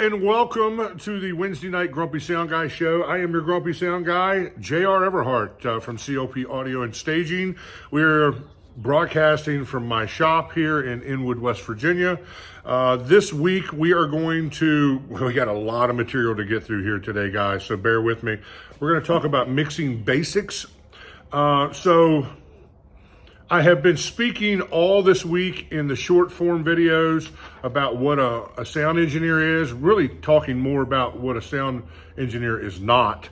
and welcome to the Wednesday night Grumpy Sound Guy show. I am your Grumpy Sound Guy, J.R. Everhart from COP Audio and Staging. We're broadcasting from my shop here in Inwood, West Virginia. This week we got a lot of material to get through here today, guys, so bear with me. We're going to talk about mixing basics. I have been speaking all this week in the short form videos about what a sound engineer is, really talking more about what a sound engineer is not.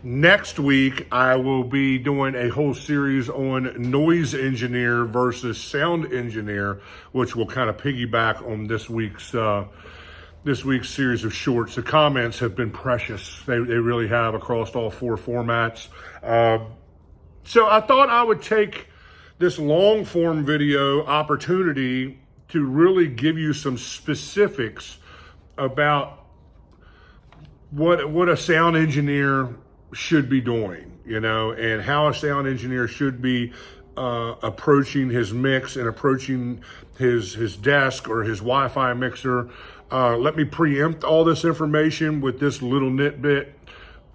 Next week, I will be doing a whole series on noise engineer versus sound engineer, which will kind of piggyback on this week's series of shorts. The comments have been precious. They really have, across all four formats. So I thought I would take this long form video opportunity to really give you some specifics about what a sound engineer should be doing, and how a sound engineer should be approaching his mix and approaching his desk or his Wi-Fi mixer. Let me preempt all this information with this little nitbit.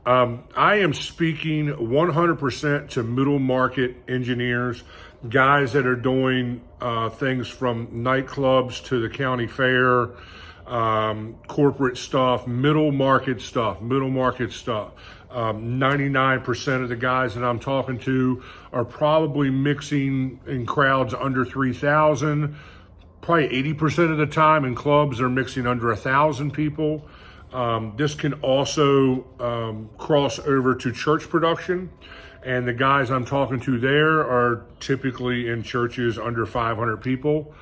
I am speaking 100% to middle market engineers, guys that are doing things from nightclubs to the county fair, corporate stuff, middle market stuff. 99% of the guys that I'm talking to are probably mixing in crowds under 3,000. Probably 80% of the time in clubs are mixing under 1,000 people. This can also cross over to church production, and the guys I'm talking to there are typically in churches under 500 people.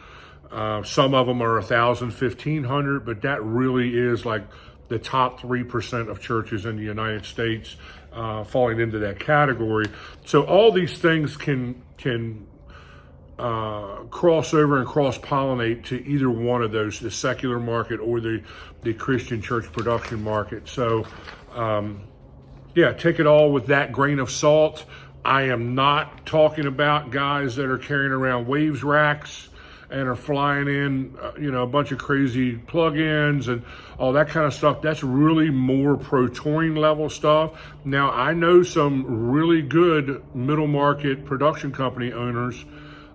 Some of them are 1,000, 1,500, but that really is like the top 3% of churches in the United States falling into that category. So all these things can cross over and cross-pollinate to either one of those, the secular market or the Christian church production market. So, take it all with that grain of salt. I am not talking about guys that are carrying around waves racks and are flying in, a bunch of crazy plugins and all that kind of stuff. That's really more pro touring level stuff. Now, I know some really good middle market production company owners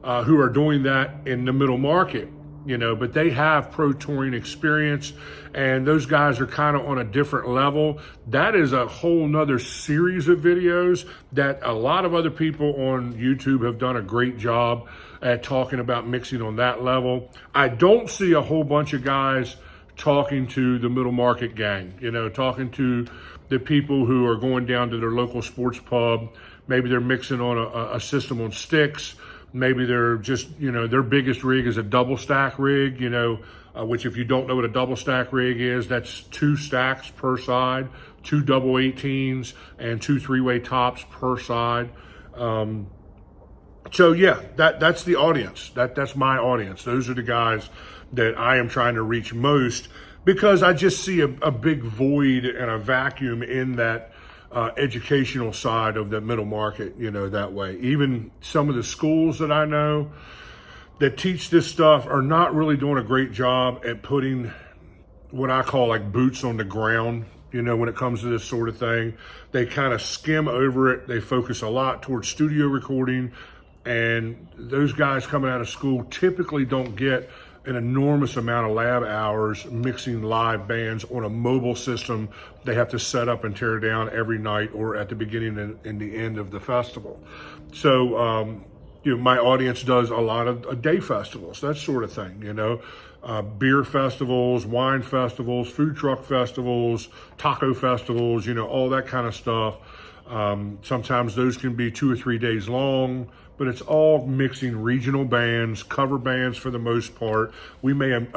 who are doing that in the middle market, but they have pro touring experience, and those guys are kind of on a different level. That is a whole nother series of videos that a lot of other people on YouTube have done a great job at talking about mixing on that level. I don't see a whole bunch of guys talking to the middle market gang, talking to the people who are going down to their local sports pub. Maybe they're mixing on a system on sticks. Maybe they're just, their biggest rig is a double stack rig, which, if you don't know what a double stack rig is, that's 2 stacks per side, 2 double 18s and 2 3-way tops per side. That's the audience. That's my audience. Those are the guys that I am trying to reach most, because I just see a big void and a vacuum in that educational side of the middle market, that way. Even some of the schools that I know that teach this stuff are not really doing a great job at putting what I call like boots on the ground, when it comes to this sort of thing. They kind of skim over it. They focus a lot towards studio recording, and those guys coming out of school typically don't get an enormous amount of lab hours mixing live bands on a mobile system they have to set up and tear down every night or at the beginning and the end of the festival. So, my audience does a lot of day festivals, that sort of thing, beer festivals, wine festivals, food truck festivals, taco festivals, all that kind of stuff. Sometimes those can be 2 or 3 days long, but it's all mixing regional bands, cover bands for the most part. We may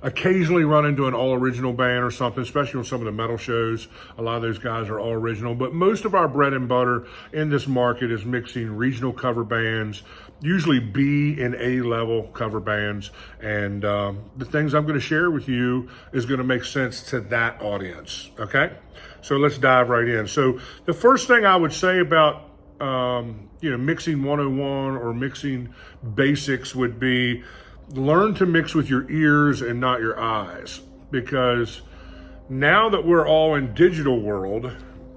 occasionally run into an all original band or something, especially on some of the metal shows. A lot of those guys are all original, but most of our bread and butter in this market is mixing regional cover bands, usually B and A level cover bands. And the things I'm going to share with you is going to make sense to that audience. Okay, so let's dive right in. So the first thing I would say about mixing 101 or mixing basics would be learn to mix with your ears and not your eyes. because now that we're all in digital world,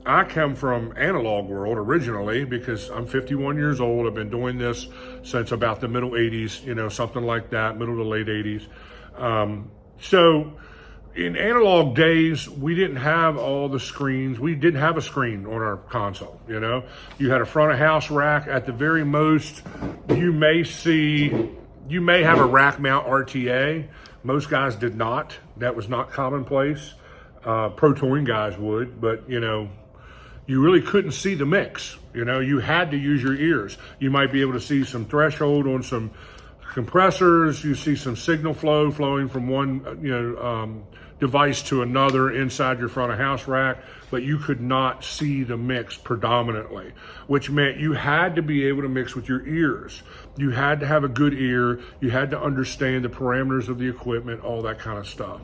I come from analog world originally because I'm 51 years old. I've been doing this since about the middle 80s, something like that, middle to late 80s. So in analog days, we didn't have all the screens. We didn't have a screen on our console, You had a front of house rack. At the very most, you may have a rack mount RTA. Most guys did not. That was not commonplace. Pro touring guys would, but you really couldn't see the mix. You had to use your ears. You might be able to see some threshold on some compressors. You see some signal flow flowing from one, device to another inside your front of house rack, but you could not see the mix predominantly, which meant you had to be able to mix with your ears. You had to have a good ear. You had to understand the parameters of the equipment, all that kind of stuff.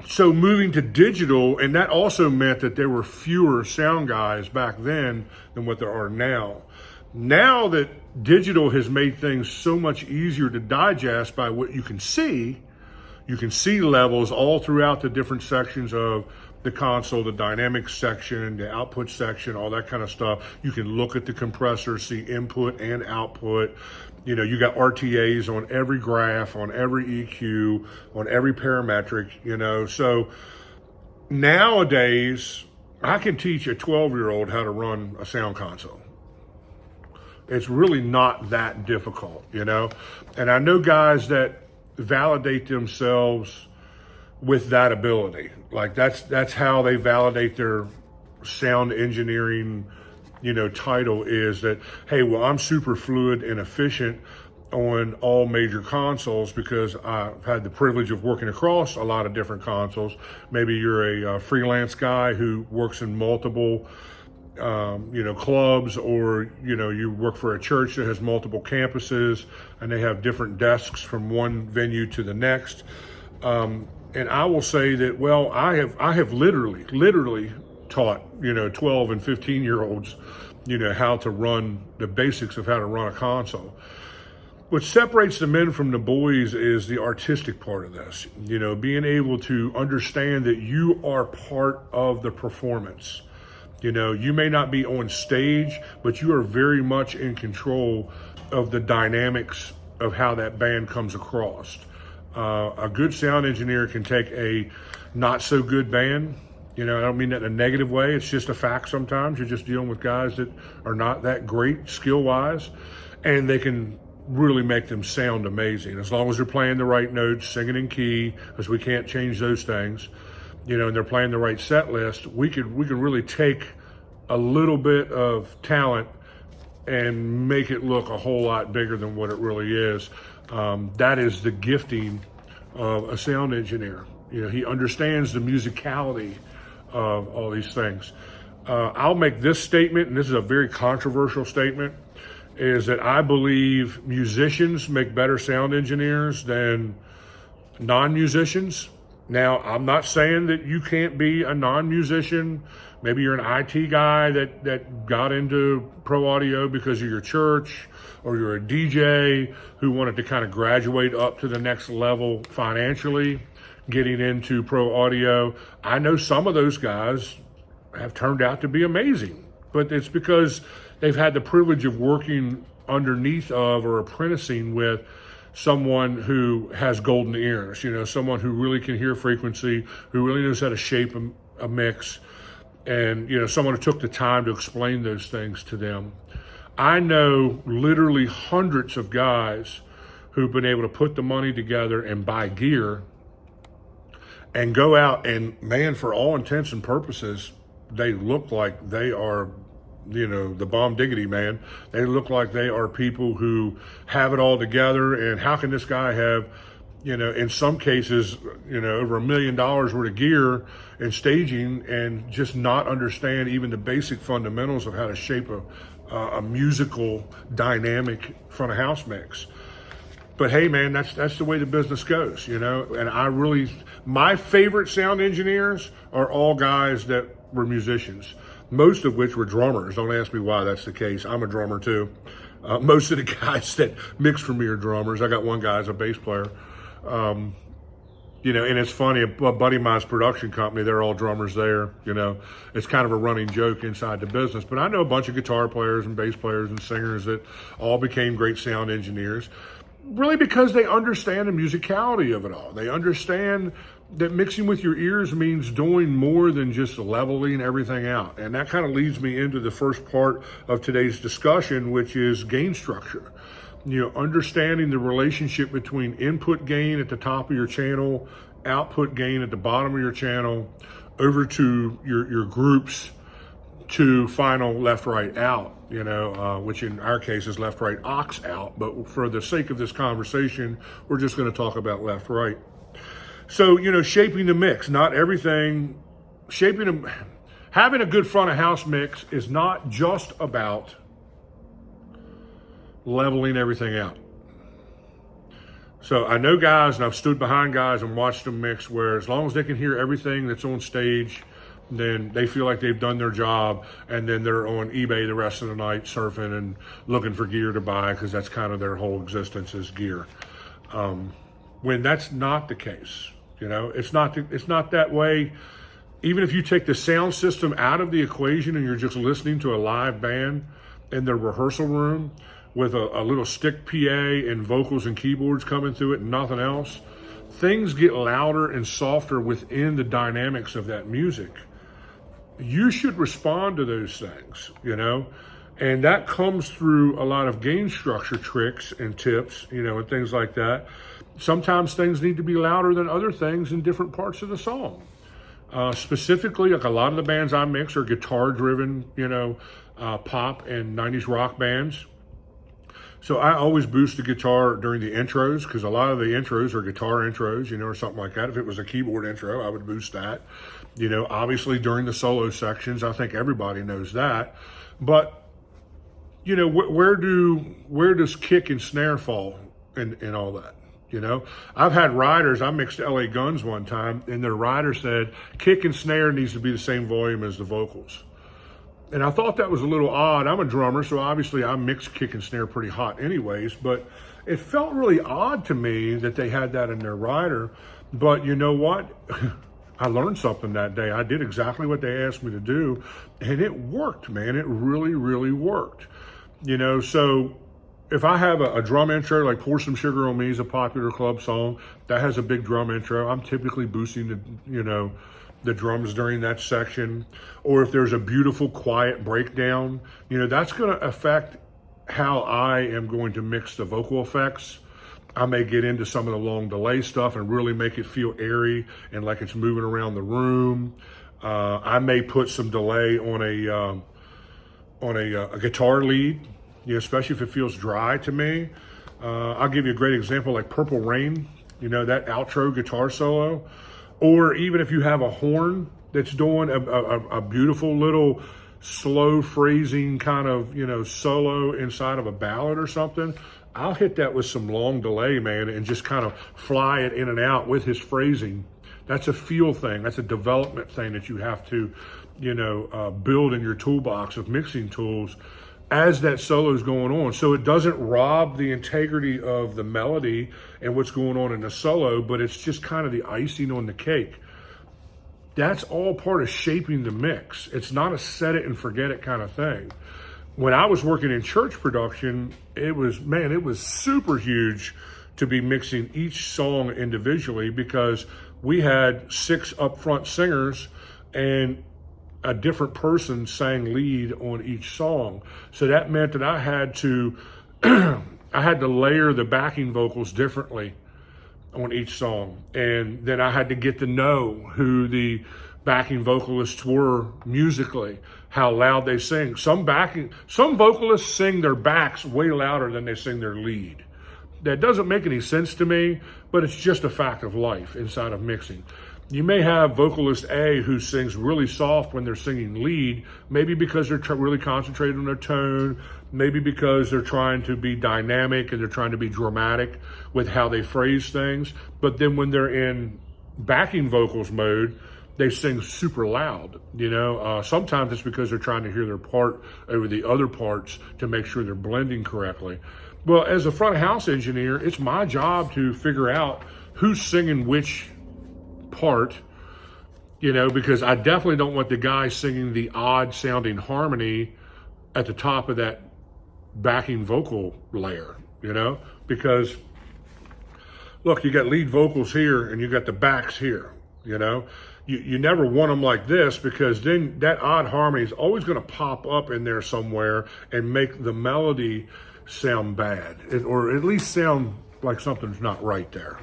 So moving to digital, and that also meant that there were fewer sound guys back then than what there are now. Now that digital has made things so much easier to digest by what you can see levels all throughout the different sections of the console, the dynamics section, the output section, all that kind of stuff. You can look at the compressor, see input and output. You got RTAs on every graph, on every EQ, on every parametric, So nowadays, I can teach a 12-year-old how to run a sound console. It's really not that difficult, And I know guys that validate themselves with that ability. Like that's how they validate their sound engineering title, is that, hey, well, I'm super fluid and efficient on all major consoles because I've had the privilege of working across a lot of different consoles. Maybe you're a freelance guy who works in multiple clubs, or you work for a church that has multiple campuses and they have different desks from one venue to the next. And I will say that, well, I have literally taught 12 and 15-year-olds how to run the basics of how to run a console. What separates the men from the boys is the artistic part of this, being able to understand that you are part of the performance. You may not be on stage, but you are very much in control of the dynamics of how that band comes across. A good sound engineer can take a not so good band. I don't mean that in a negative way. It's just a fact sometimes. You're just dealing with guys that are not that great skill-wise, and they can really make them sound amazing. As long as they're playing the right notes, singing in key, because we can't change those things, and they're playing the right set list, we can really take a little bit of talent and make it look a whole lot bigger than what it really is. That is the gifting of a sound engineer. He understands the musicality of all these things. I'll make this statement, and this is a very controversial statement, is that I believe musicians make better sound engineers than non-musicians. Now, I'm not saying that you can't be a non-musician. Maybe you're an IT guy that got into pro audio because of your church, or you're a DJ who wanted to kind of graduate up to the next level financially, getting into pro audio. I know some of those guys have turned out to be amazing, but it's because they've had the privilege of working underneath of or apprenticing with someone who has golden ears, someone who really can hear frequency, who really knows how to shape a mix, and, someone who took the time to explain those things to them. I know literally hundreds of guys who've been able to put the money together and buy gear and go out and, man, for all intents and purposes, they look like they are, the bomb diggity, man. They look like they are people who have it all together. And how can this guy have, in some cases, over $1 million worth of gear and staging and just not understand even the basic fundamentals of how to shape a musical dynamic front of house mix. But hey, man, that's the way the business goes, And my favorite sound engineers are all guys that were musicians, most of which were drummers. Don't ask me why that's the case. I'm a drummer too. Most of the guys that mix for me are drummers. I got one guy as a bass player. And it's funny, a buddy of mine's production company, they're all drummers there, It's kind of a running joke inside the business. But I know a bunch of guitar players and bass players and singers that all became great sound engineers, really because they understand the musicality of it all. They understand that mixing with your ears means doing more than just leveling everything out. And that kind of leads me into the first part of today's discussion, which is gain structure. Understanding the relationship between input gain at the top of your channel, output gain at the bottom of your channel, over to your groups, to final left, right, out, which in our case is left, right, aux out. But for the sake of this conversation, we're just going to talk about left, right. So, shaping the mix, not everything, having a good front of house mix is not just about leveling everything out. So I know guys, and I've stood behind guys and watched them mix, where as long as they can hear everything that's on stage, then they feel like they've done their job, and then they're on eBay the rest of the night surfing and looking for gear to buy, because that's kind of their whole existence is gear. When that's not the case, it's not that way. Even if you take the sound system out of the equation and you're just listening to a live band in their rehearsal room, with a little stick PA and vocals and keyboards coming through it and nothing else, things get louder and softer within the dynamics of that music. You should respond to those things, and that comes through a lot of gain structure tricks and tips, and things like that. Sometimes things need to be louder than other things in different parts of the song. Specifically, like a lot of the bands I mix are guitar-driven, pop and 90s rock bands. So I always boost the guitar during the intros, because a lot of the intros are guitar intros, or something like that. If it was a keyboard intro, I would boost that. Obviously during the solo sections, I think everybody knows that. But, where does kick and snare fall in all that? I've had riders, I mixed LA Guns one time, and their rider said, kick and snare needs to be the same volume as the vocals. And I thought that was a little odd. I'm a drummer, so obviously I mix kick and snare pretty hot anyways, but it felt really odd to me that they had that in their rider. But you know what? I learned something that day. I did exactly what they asked me to do, and it worked, man. It really, really worked. So if I have a drum intro, like Pour Some Sugar on Me is a popular club song that has a big drum intro, I'm typically boosting the drums during that section. Or if there's a beautiful quiet breakdown, that's going to affect how I am going to mix the vocal effects. I may get into some of the long delay stuff and really make it feel airy and like it's moving around the room. I may put some delay on a guitar lead, especially if it feels dry to me. I'll give you a great example, like Purple Rain, that outro guitar solo. Or even if you have a horn that's doing a beautiful little slow phrasing kind of, solo inside of a ballad or something, I'll hit that with some long delay, man, and just kind of fly it in and out with his phrasing. That's a feel thing. That's a development thing that you have to, build in your toolbox of mixing tools as that solo is going on. So it doesn't rob the integrity of the melody and what's going on in the solo, but it's just kind of the icing on the cake. That's all part of shaping the mix. It's not a set it and forget it kind of thing. When I was working in church production, it was super huge to be mixing each song individually, because we had 6 upfront singers and a different person sang lead on each song. So that meant that I had to layer the backing vocals differently on each song. And then I had to get to know who the backing vocalists were musically, how loud they sing. Some vocalists sing their backs way louder than they sing their lead. That doesn't make any sense to me, but it's just a fact of life inside of mixing. You may have vocalist A who sings really soft when they're singing lead, maybe because they're really concentrated on their tone, maybe because they're trying to be dynamic and they're trying to be dramatic with how they phrase things. But then when they're in backing vocals mode, they sing super loud. Sometimes it's because they're trying to hear their part over the other parts to make sure they're blending correctly. Well, as a front of house engineer, it's my job to figure out who's singing which part, because I definitely don't want the guy singing the odd sounding harmony at the top of that backing vocal layer, because look, you got lead vocals here and you got the backs here, You never want them like this, because then that odd harmony is always going to pop up in there somewhere and make the melody sound bad, or at least sound like something's not right there,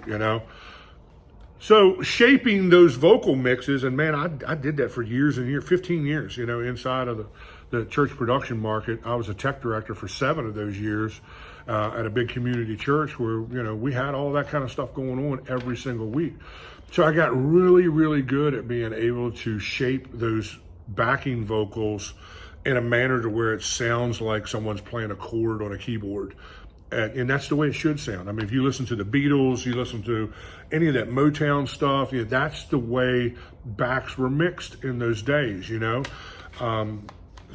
So shaping those vocal mixes, and man, I did that for years and years, 15 years, inside of the church production market. I was a tech director for 7 of those years at a big community church where, we had all that kind of stuff going on every single week. So I got really, really good at being able to shape those backing vocals in a manner to where it sounds like someone's playing a chord on a keyboard. And that's the way it should sound. I mean, if you listen to the Beatles, you listen to any of that Motown stuff, that's the way backs were mixed in those days,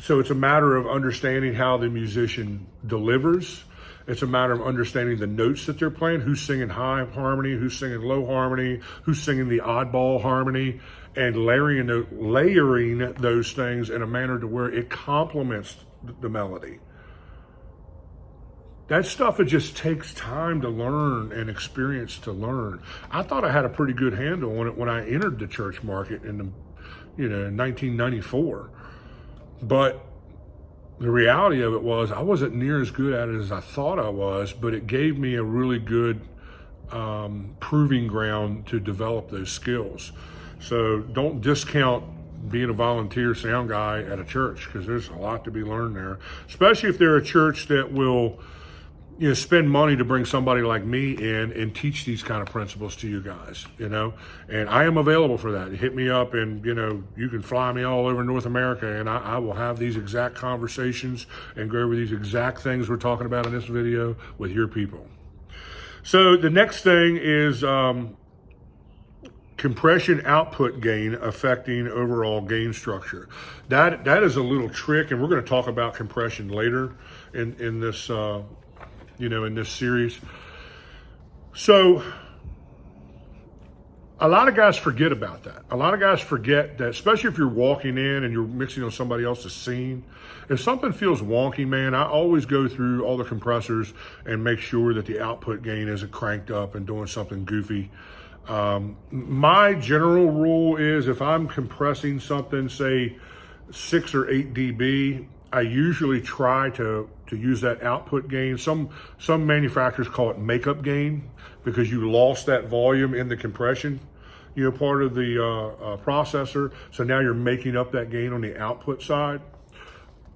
So it's a matter of understanding how the musician delivers. It's a matter of understanding the notes that they're playing, who's singing high harmony, who's singing low harmony, who's singing the oddball harmony, and layering those things in a manner to where it complements the melody. That stuff, it just takes time to learn and experience to learn. I thought I had a pretty good handle on it when I entered the church market in 1994. But the reality of it was I wasn't near as good at it as I thought I was, but it gave me a really good proving ground to develop those skills. So don't discount being a volunteer sound guy at a church, because there's a lot to be learned there, especially if they're a church that will spend money to bring somebody like me in and teach these kind of principles to you guys, and I am available for that. Hit me up, and, you can fly me all over North America, and I will have these exact conversations and go over these exact things we're talking about in this video with your people. So the next thing is compression output gain affecting overall gain structure. That is a little trick, and we're going to talk about compression later in this in this series. So a lot of guys forget about that. A lot of guys forget that, especially if you're walking in and you're mixing on somebody else's scene. If something feels wonky, man, I always go through all the compressors and make sure that the output gain isn't cranked up and doing something goofy. My general rule is, if I'm compressing something, say 6 or 8 dB, I usually try to use that output gain. Some manufacturers call it makeup gain, because you lost that volume in the compression, part of the processor. So now you're making up that gain on the output side.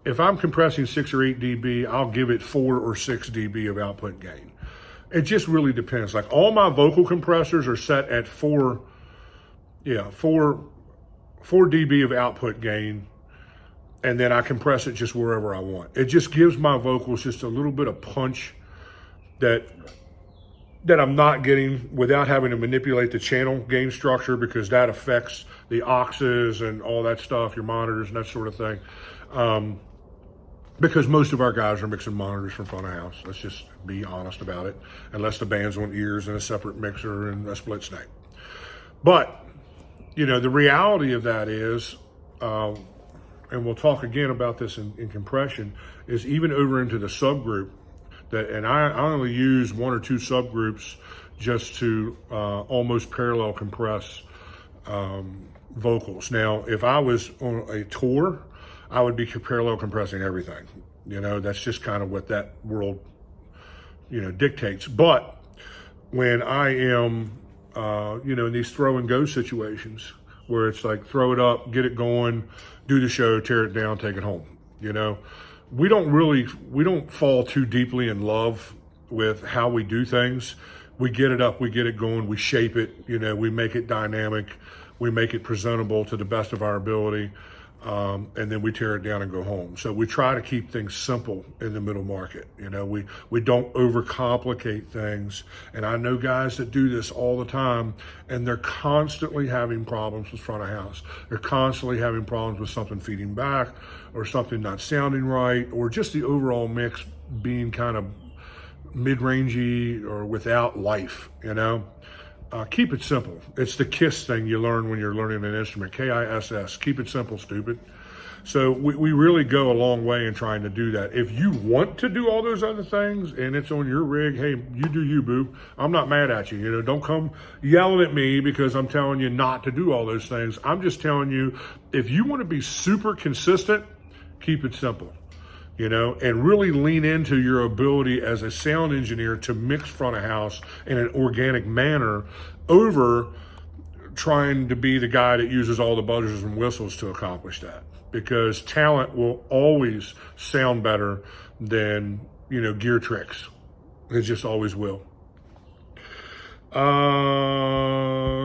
If I'm compressing 6 or 8 dB, I'll give it 4 or 6 dB of output gain. It just really depends. Like, all my vocal compressors are set at 4 dB of output gain, and then I compress it just wherever I want. It just gives my vocals just a little bit of punch that I'm not getting without having to manipulate the channel gain structure, because that affects the auxes and all that stuff, your monitors and that sort of thing. Because most of our guys are mixing monitors from front of house. Let's just be honest about it, unless the band's on ears and a separate mixer and a split snake. But, the reality of that is, and we'll talk again about this in compression, is even over into the subgroup, and I only use 1 or 2 subgroups just to almost parallel compress vocals. Now, if I was on a tour, I would be parallel compressing everything. That's just kind of what that world, dictates. But when I am, in these throw and go situations where it's like throw it up, get it going, do the show, tear it down, take it home. We don't fall too deeply in love with how we do things. We get it up, we get it going, we shape it, we make it dynamic, we make it presentable to the best of our ability. And then we tear it down and go home. So we try to keep things simple in the middle market. We don't overcomplicate things. And I know guys that do this all the time, and they're constantly having problems with front of house. They're constantly having problems with something feeding back, or something not sounding right, or just the overall mix being kind of mid-rangey or without life, Keep it simple. It's the KISS thing you learn when you're learning an instrument, KISS. Keep it simple, stupid. So we really go a long way in trying to do that. If you want to do all those other things and it's on your rig, hey, you do you, boo. I'm not mad at you. You know, don't come yelling at me because I'm telling you not to do all those things. I'm just telling you, if you want to be super consistent, keep it simple. You know, and really lean into your ability as a sound engineer to mix front of house in an organic manner over trying to be the guy that uses all the buzzers and whistles to accomplish that. Because talent will always sound better than, you know, gear tricks. It just always will.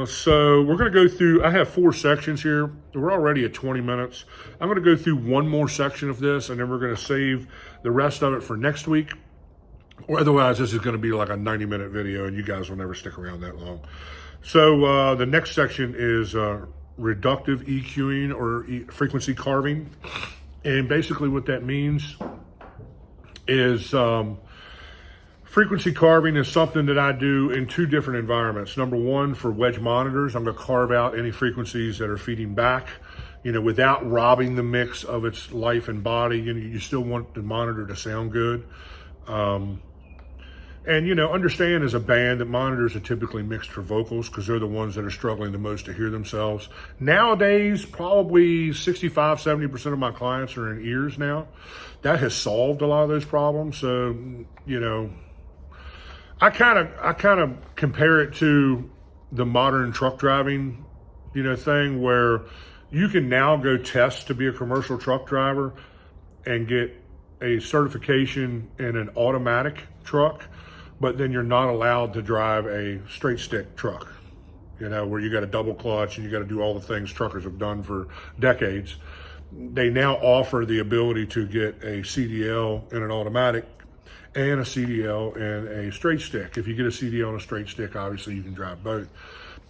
So we're going to go through, I have 4 sections here. We're already at 20 minutes. I'm going to go through one more section of this, and then we're going to save the rest of it for next week. Or otherwise, this is going to be like a 90-minute video, and you guys will never stick around that long. So the next section is reductive EQing, or frequency carving. And basically what that means is frequency carving is something that I do in 2 different environments. Number one, for wedge monitors, I'm going to carve out any frequencies that are feeding back, you know, without robbing the mix of its life and body. You still want the monitor to sound good. And, you know, understand as a band that monitors are typically mixed for vocals because they're the ones that are struggling the most to hear themselves. Nowadays, probably 65-70% of my clients are in ears now. That has solved a lot of those problems. So, you know, I kind of compare it to the modern truck driving, you know, thing where you can now go test to be a commercial truck driver and get a certification in an automatic truck, but then you're not allowed to drive a straight stick truck, you know, where you got a double clutch and you got to do all the things truckers have done for decades. They now offer the ability to get a CDL in an automatic and a CDL and a straight stick. If you get a CDL and a straight stick, obviously you can drive both.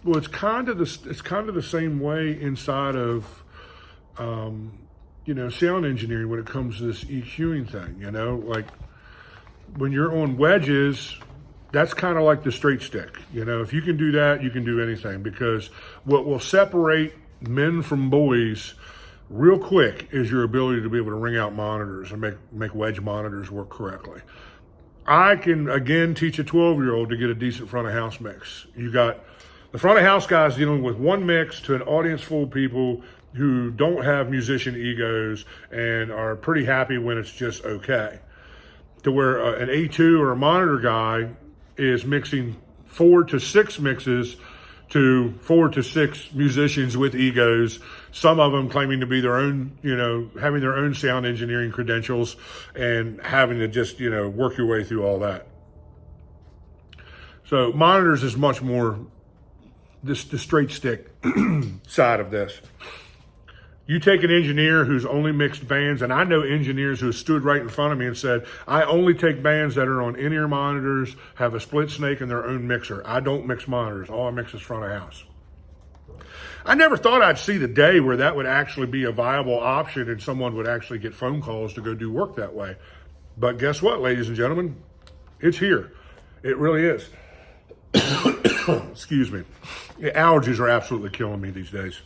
Well, it's kind of the same way inside of, you know, sound engineering when it comes to this EQing thing. You know, like when you're on wedges, that's kind of like the straight stick. You know, if you can do that, you can do anything, because what will separate men from boys real quick is your ability to be able to ring out monitors and make wedge monitors work correctly. I can, again, teach a 12-year-old to get a decent front of house mix. You got the front of house guys dealing with one mix to an audience full of people who don't have musician egos and are pretty happy when it's just okay. To where an A2 or a monitor guy is mixing 4 to 6 mixes to 4 to 6 musicians with egos, some of them claiming to be their own, you know, having their own sound engineering credentials and having to just, you know, work your way through all that. So monitors is much more the straight stick side of this. You take an engineer who's only mixed bands, and I know engineers who stood right in front of me and said, I only take bands that are on in-ear monitors, have a split snake and their own mixer. I don't mix monitors. All I mix is front of house. I never thought I'd see the day where that would actually be a viable option and someone would actually get phone calls to go do work that way. But guess what, ladies and gentlemen? It's here. It really is. Excuse me. The allergies are absolutely killing me these days.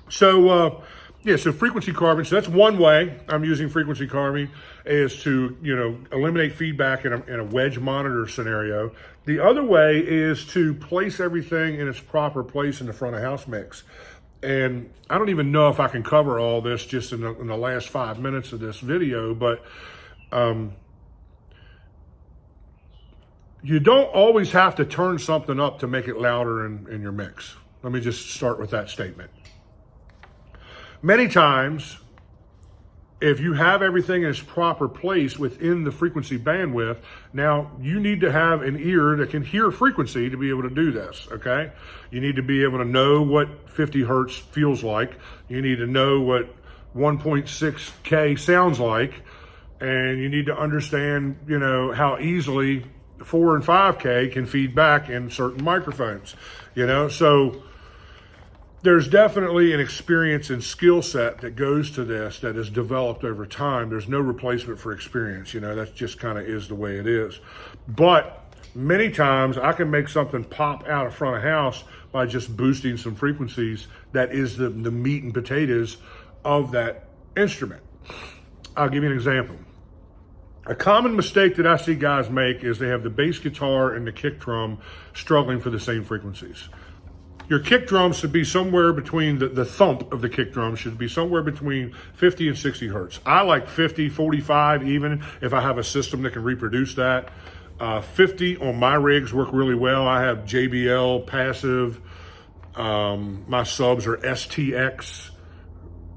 So, yeah, so frequency carving. So that's one way I'm using frequency carving, is to, you know, eliminate feedback in a wedge monitor scenario. The other way is to place everything in its proper place in the front of house mix. And I don't even know if I can cover all this just in the last 5 minutes of this video, but you don't always have to turn something up to make it louder in your mix. Let me just start with that statement. Many times, if you have everything in its proper place within the frequency bandwidth, now you need to have an ear that can hear frequency to be able to do this, okay? You need to be able to know what 50 hertz feels like. You need to know what 1.6K sounds like. And you need to understand, you know, how easily 4 and 5K can feed back in certain microphones, you know? So there's definitely an experience and skill set that goes to this that is developed over time. There's no replacement for experience, you know, that just kind of is the way it is. But Many times I can make something pop out of front of house by just boosting some frequencies that is the meat and potatoes of that instrument. I'll give you an example. A common mistake that I see guys make is they have the bass guitar and the kick drum struggling for the same frequencies. Your kick drum should be somewhere between the thump of the kick drum should be somewhere between 50 and 60 hertz. I like 50, 45 even if I have a system that can reproduce that. 50 on my rigs work really well. I have JBL passive. My subs are STX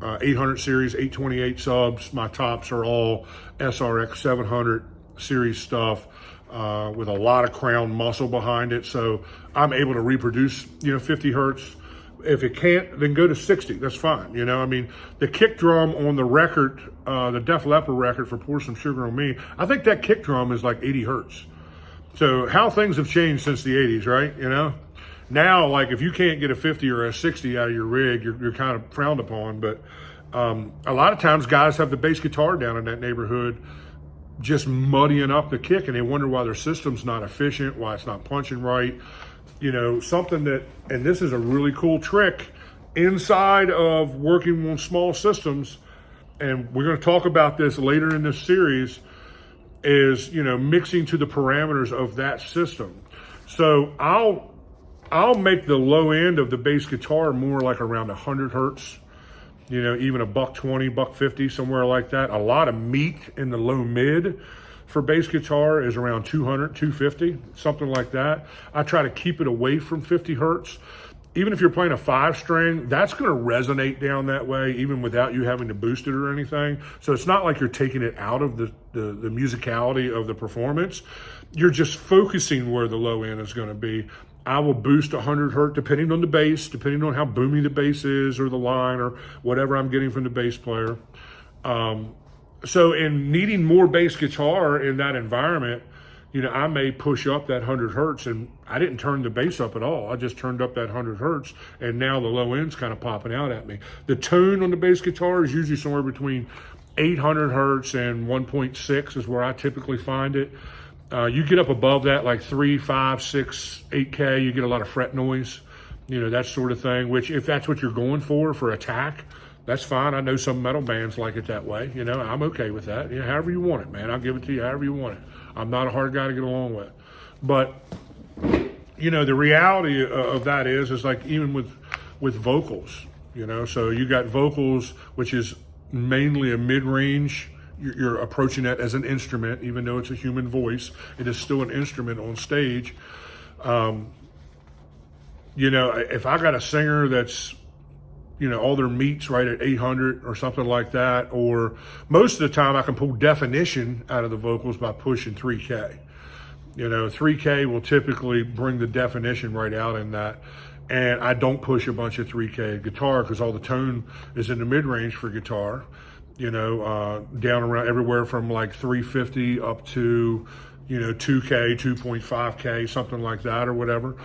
800 series, 828 subs. My tops are all SRX 700 series stuff. With a lot of crown muscle behind it. So I'm able to reproduce, 50 hertz. If it can't, then go to 60. That's fine. I mean, the kick drum on the record, the Def Leppard record for Pour Some Sugar on Me, I think that kick drum is like 80 hertz. So how things have changed since the 80s, right? Now, like if you can't get a 50 or a 60 out of your rig, you're kind of frowned upon. But a lot of times guys have the bass guitar down in that neighborhood just muddying up the kick, and they wonder why their system's not efficient, why it's not punching right. Something that, and this is a really cool trick inside of working on small systems, and we're going to talk about this later in this series, is, mixing to the parameters of that system. So I'll make the low end of the bass guitar more like around 100 hertz. Even a $120, $150, somewhere like that. A lot of meat in the low mid for bass guitar is around 200, 250, something like that. I try to keep it away from 50 hertz. Even if you're playing a 5-string, that's going to resonate down that way, even without you having to boost it or anything. So it's not like you're taking it out of the musicality of the performance. You're just focusing where the low end is going to be. I will boost 100 hertz depending on the bass, depending on how boomy the bass is or the line or whatever I'm getting from the bass player. So in needing more bass guitar in that environment, I may push up that 100 hertz, and I didn't turn the bass up at all. I just turned up that 100 hertz, and now the low end's kind of popping out at me. The tone on the bass guitar is usually somewhere between 800 hertz and 1.6 is where I typically find it. You get up above that, like 3, 5, 6, 8K, you get a lot of fret noise, that sort of thing, which if that's what you're going for attack, that's fine. I know some metal bands like it that way. I'm okay with that. However you want it, man. I'll give it to you however you want it. I'm not a hard guy to get along with. But, the reality of that is like even with vocals, so you got vocals, which is mainly a mid-range. You're approaching that as an instrument, even though it's a human voice. It is still an instrument on stage. If I got a singer that's, all their meat's right at 800 or something like that, or most of the time I can pull definition out of the vocals by pushing 3K. 3K will typically bring the definition right out in that. And I don't push a bunch of 3K guitar because all the tone is in the mid-range for guitar. Down around everywhere from like 350 up to, 2K, 2.5K, something like that or whatever.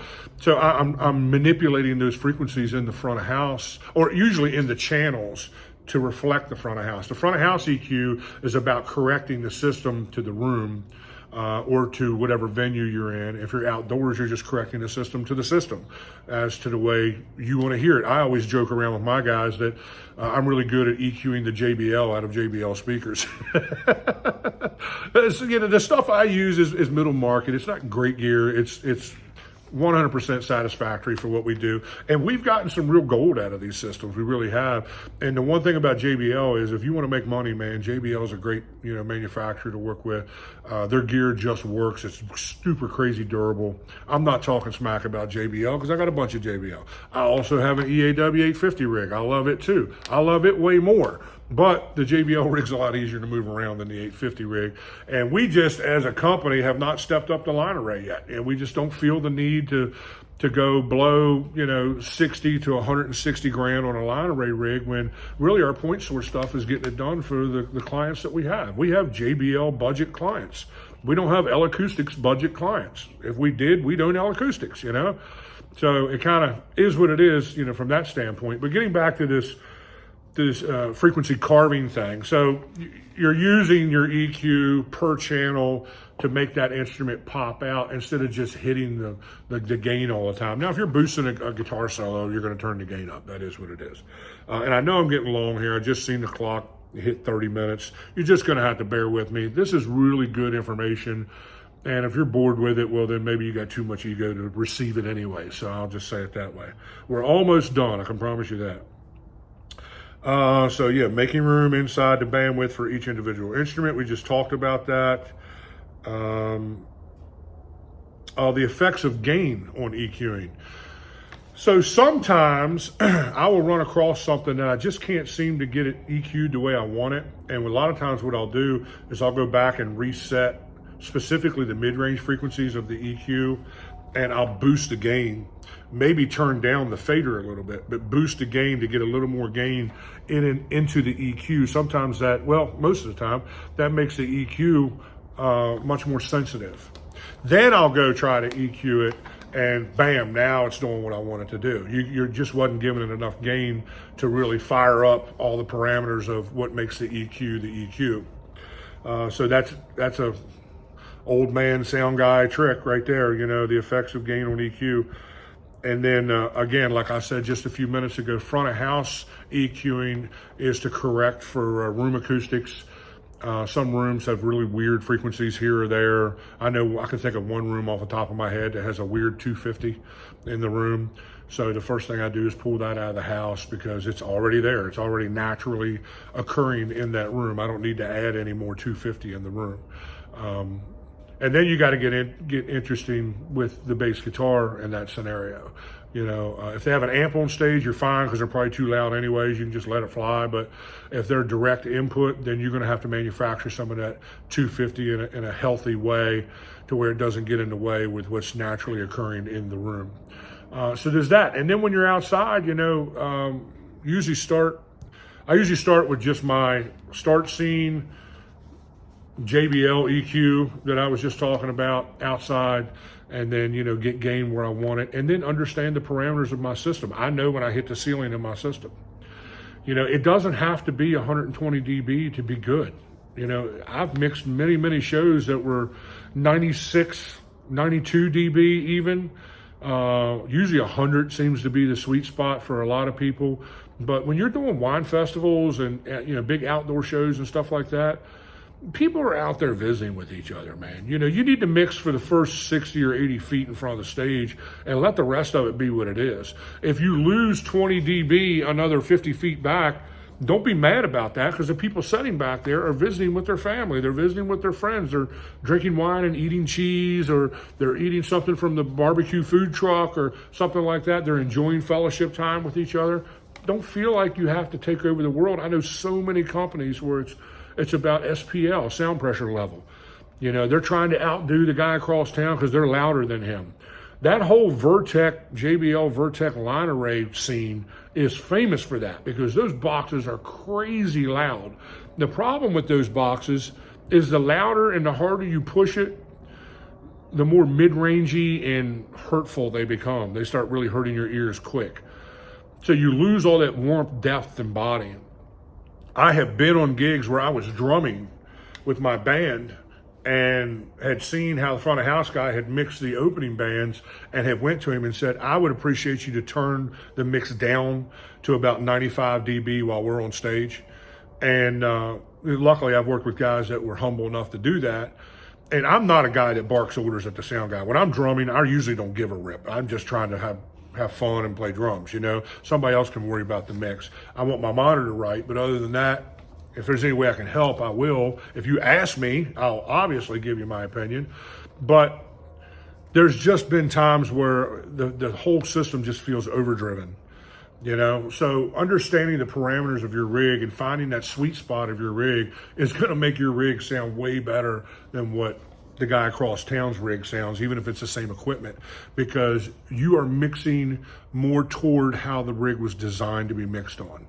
So I'm manipulating those frequencies in the front of house, or usually in the channels, to reflect the front of house. The front of house EQ is about correcting the system to the room, or to whatever venue you're in. If you're outdoors, you're just correcting the system to the system as to the way you want to hear it. I always joke around with my guys that I'm really good at EQing the JBL out of JBL speakers. So, the stuff I use is middle market. It's not great gear. It's 100% satisfactory for what we do. And we've gotten some real gold out of these systems. We really have. And the one thing about JBL is if you want to make money, man, JBL is a great, manufacturer to work with. Their gear just works. It's super crazy durable. I'm not talking smack about JBL because I got a bunch of JBL. I also have an EAW 850 rig. I love it too. I love it way more. But the JBL rig's a lot easier to move around than the 850 rig. And we just, as a company, have not stepped up the line array yet. And we just don't feel the need to go blow, 60 to 160 grand on a line array rig when really our point source stuff is getting it done for the clients that we have. We have JBL budget clients. We don't have L Acoustics budget clients. If we did, we'd own L Acoustics, So it kind of is what it is, from that standpoint. But getting back to this this frequency carving thing. So you're using your EQ per channel to make that instrument pop out instead of just hitting the gain all the time. Now, if you're boosting a guitar solo, you're going to turn the gain up. That is what it is. And I know I'm getting long here. I just seen the clock hit 30 minutes. You're just going to have to bear with me. This is really good information. And if you're bored with it, well, then maybe you got too much ego to receive it anyway. So I'll just say it that way. We're almost done. I can promise you that. So yeah, making room inside the bandwidth for each individual instrument. We just talked about that. The effects of gain on EQing. So sometimes I will run across something that I just can't seem to get it EQ'd the way I want it. And a lot of times what I'll do is I'll go back and reset specifically the mid-range frequencies of the EQ, and I'll boost the gain, maybe turn down the fader a little bit, but boost the gain to get a little more gain into the EQ. Sometimes that, well, most of the time, that makes the EQ much more sensitive. Then I'll go try to EQ it, and bam, now it's doing what I want it to do. You just wasn't giving it enough gain to really fire up all the parameters of what makes the EQ. So that's a old man sound guy trick right there, the effects of gain on EQ. And then again, like I said just a few minutes ago, front of house EQing is to correct for room acoustics. Some rooms have really weird frequencies here or there. I know I can think of one room off the top of my head that has a weird 250 in the room. So the first thing I do is pull that out of the house because it's already there. It's already naturally occurring in that room. I don't need to add any more 250 in the room. And then you got to get interesting with the bass guitar in that scenario. If they have an amp on stage, you're fine because they're probably too loud anyways. You can just let it fly. But if they're direct input, then you're going to have to manufacture some of that 250 in a healthy way to where it doesn't get in the way with what's naturally occurring in the room. So there's that. And then when you're outside, I usually start with just my start scene JBL EQ that I was just talking about outside, and then, get gain where I want it, and then understand the parameters of my system. I know when I hit the ceiling in my system. It doesn't have to be 120 dB to be good. I've mixed many, many shows that were 96, 92 dB even. Usually 100 seems to be the sweet spot for a lot of people. But when you're doing wine festivals and, big outdoor shows and stuff like that, people are out there visiting with each other, man. You need to mix for the first 60 or 80 feet in front of the stage and let the rest of it be what it is. If you lose 20 dB another 50 feet back, don't be mad about that, because the people sitting back there are visiting with their family. They're visiting with their friends. They're drinking wine and eating cheese, or they're eating something from the barbecue food truck or something like that. They're enjoying fellowship time with each other. Don't feel like you have to take over the world. I know so many companies where it's about SPL, sound pressure level. They're trying to outdo the guy across town because they're louder than him. That whole JBL Vertec line array scene is famous for that, because those boxes are crazy loud. The problem with those boxes is the louder and the harder you push it, the more mid-rangey and hurtful they become. They start really hurting your ears quick. So you lose all that warmth, depth, and body. I have been on gigs where I was drumming with my band and had seen how the front of house guy had mixed the opening bands, and had went to him and said, I would appreciate you to turn the mix down to about 95 dB while we're on stage. And luckily I've worked with guys that were humble enough to do that. And I'm not a guy that barks orders at the sound guy. When I'm drumming, I usually don't give a rip. I'm just trying to have fun and play drums, Somebody else can worry about the mix. I want my monitor right, but other than that, if there's any way I can help, I will. If you ask me, I'll obviously give you my opinion. But there's just been times where the whole system just feels overdriven, So understanding the parameters of your rig and finding that sweet spot of your rig is going to make your rig sound way better than what the guy across town's rig sounds, even if it's the same equipment, because you are mixing more toward how the rig was designed to be mixed on.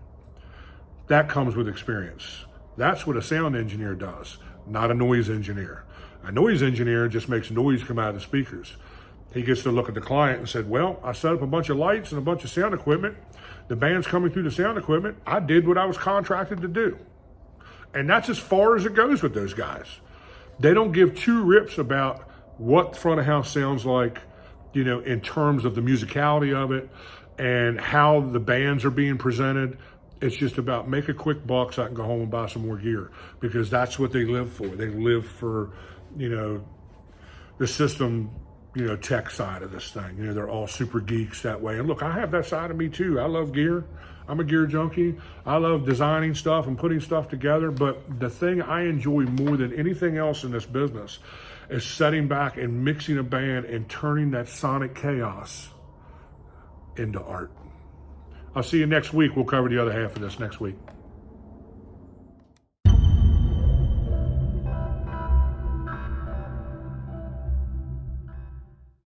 That comes with experience. That's what a sound engineer does, not a noise engineer. A noise engineer just makes noise come out of the speakers. He gets to look at the client and said, well, I set up a bunch of lights and a bunch of sound equipment The band's coming through the sound equipment. I did what I was contracted to do. And that's as far as it goes with those guys. They don't give two rips about what front of house sounds like, you know, in terms of the musicality of it and how the bands are being presented. It's just about make a quick buck so I can go home and buy some more gear, because that's what they live for. They live for, you know, the system, you know, tech side of this thing. You know, they're all super geeks that way. And look, I have that side of me too. I love gear. I'm a gear junkie. I love designing stuff and putting stuff together. But the thing I enjoy more than anything else in this business is setting back and mixing a band and turning that sonic chaos into art. I'll see you next week. We'll cover the other half of this next week.